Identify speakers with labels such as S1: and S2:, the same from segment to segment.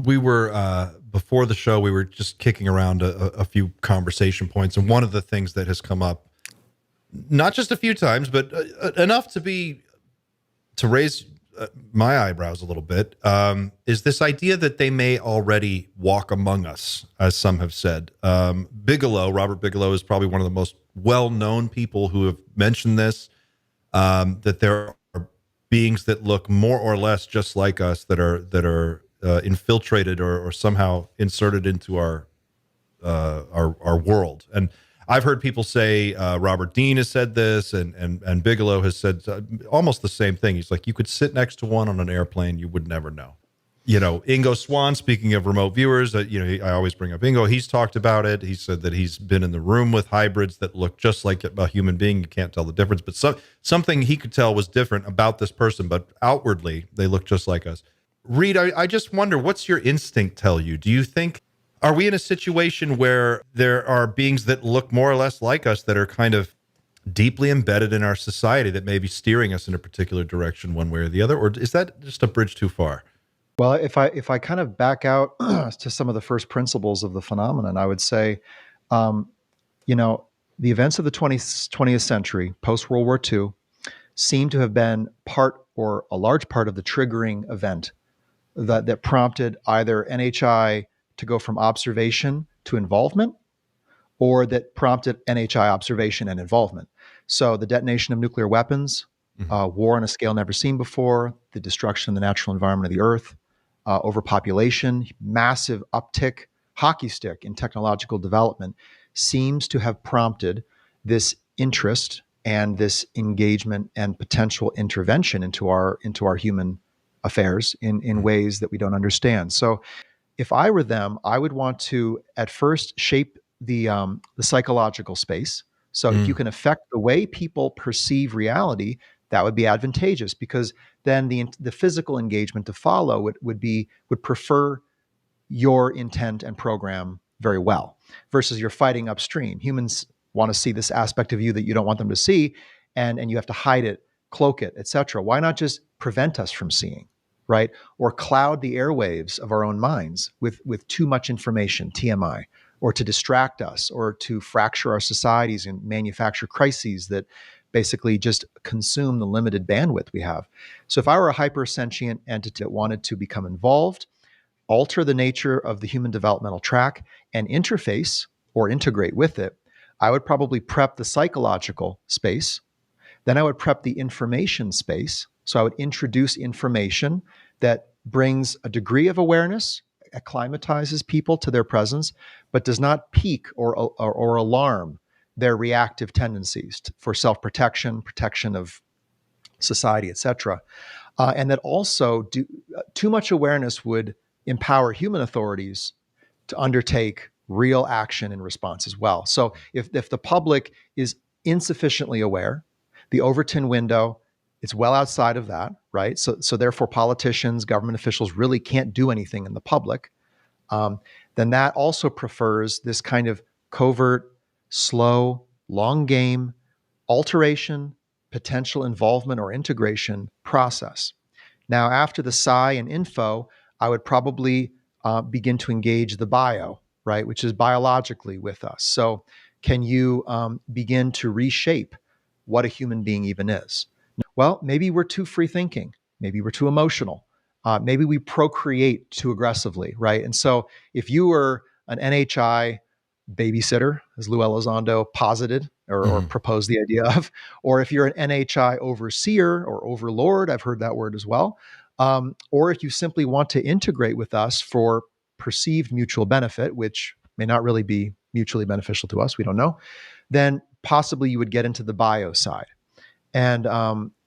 S1: We were, before the show, we were just kicking around a few conversation points. And one of the things that has come up, not just a few times, but enough to raise my eyebrows a little bit, is this idea that they may already walk among us, as some have said. Robert Bigelow is probably one of the most well-known people who have mentioned this, that there are beings that look more or less just like us that are infiltrated or somehow inserted into our world. And I've heard people say, Robert Dean has said this, and Bigelow has said almost the same thing. He's like, you could sit next to one on an airplane, you would never know. Ingo Swann, speaking of remote viewers, I always bring up Ingo. He's talked about it. He said that he's been in the room with hybrids that look just like a human being. You can't tell the difference, but something he could tell was different about this person, but outwardly they look just like us. Reed, I just wonder, what's your instinct tell you? Do you think, are we in a situation where there are beings that look more or less like us that are kind of deeply embedded in our society that may be steering us in a particular direction one way or the other? Or is that just a bridge too far?
S2: Well, if I kind of back out to some of the first principles of the phenomenon, I would say, the events of the 20th century, post-World War II, seem to have been part or a large part of the triggering event that prompted either NHI to go from observation to involvement, or that prompted NHI observation and involvement. So the detonation of nuclear weapons, war on a scale never seen before, the destruction of the natural environment of the Earth, overpopulation, massive uptick, hockey stick in technological development seems to have prompted this interest and this engagement and potential intervention into our human affairs in ways that we don't understand. So if I were them, I would want to at first shape the psychological space. So if you can affect the way people perceive reality, that would be advantageous, because then the physical engagement to follow would prefer your intent and program very well, versus you're fighting upstream. Humans want to see this aspect of you that you don't want them to see, and you have to hide it, cloak it, etc. Why not just prevent us from seeing, right? Or cloud the airwaves of our own minds with too much information, TMI, or to distract us, or to fracture our societies and manufacture crises that basically just consume the limited bandwidth we have. So if I were a hypersentient entity that wanted to become involved, alter the nature of the human developmental track, and interface or integrate with it, I would probably prep the psychological space. Then I would prep the information space. So I would introduce information that brings a degree of awareness, acclimatizes people to their presence, but does not pique or alarm their reactive tendencies for self-protection, protection of society, etc. And that also too much awareness would empower human authorities to undertake real action in response as well. So if the public is insufficiently aware, the Overton window, it's well outside of that, right? So therefore politicians, government officials really can't do anything in the public. Then that also prefers this kind of covert, slow, long game, alteration, potential involvement or integration process. Now, after the psi and info, I would probably begin to engage the bio, right, which is biologically with us. So can you begin to reshape what a human being even is? Well, maybe we're too free thinking. Maybe we're too emotional. Maybe we procreate too aggressively, right? And so if you were an NHI babysitter, as Lou Elizondo posited or proposed the idea of, or if you're an NHI overseer or overlord, I've heard that word as well, or if you simply want to integrate with us for perceived mutual benefit, which may not really be mutually beneficial to us, we don't know, then possibly you would get into the bio side. And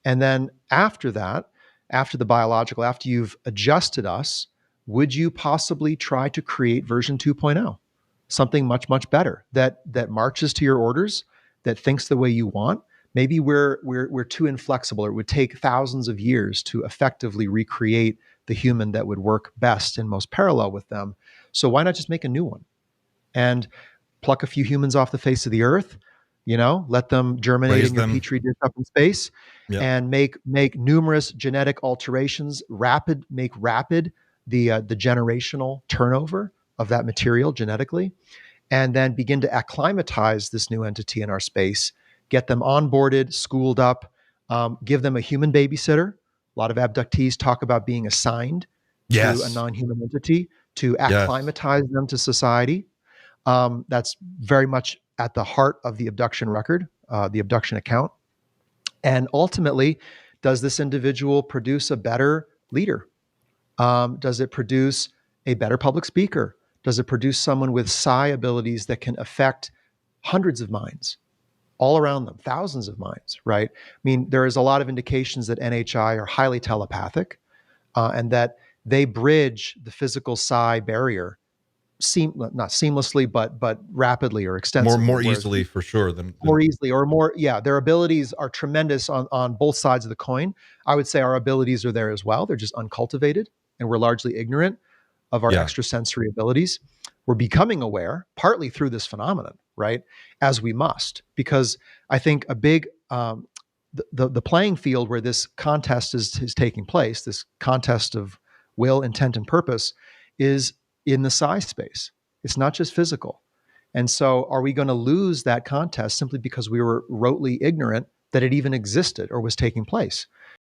S2: then after that, after the biological, after you've adjusted us, would you possibly try to create version 2.0? Something much, much better that marches to your orders, that thinks the way you want. Maybe we're too inflexible, or it would take thousands of years to effectively recreate the human that would work best and most parallel with them. So why not just make a new one and pluck a few humans off the face of the earth, let them germinate in your petri dish up in space, and make numerous genetic alterations, make rapid the generational turnover of that material genetically, and then begin to acclimatize this new entity in our space, get them onboarded, schooled up, give them a human babysitter. A lot of abductees talk about being assigned to a
S1: Yes.
S2: non-human entity to
S1: Yes.
S2: acclimatize them to society. That's very much at the heart of the abduction record, the abduction account. And ultimately, does this individual produce a better leader? Does it produce a better public speaker? Does it produce someone with psi abilities that can affect hundreds of minds all around them, thousands of minds, right? I mean, there is a lot of indications that NHI are highly telepathic, and that they bridge the physical psi barrier not seamlessly, but rapidly or extensively,
S1: More
S2: whereas
S1: easily for sure than
S2: more easily or more, yeah, their abilities are tremendous on both sides of the coin. I would say our abilities are there as well. They're just uncultivated, and we're largely ignorant of our
S1: yeah.
S2: extrasensory abilities. We're becoming aware partly through this phenomenon, right? As we must, because I think a big the playing field where this contest is taking place, this contest of will, intent, and purpose, is in the psi space. It's not just physical. And so, are we going to lose that contest simply because we were rotely ignorant that it even existed or was taking place?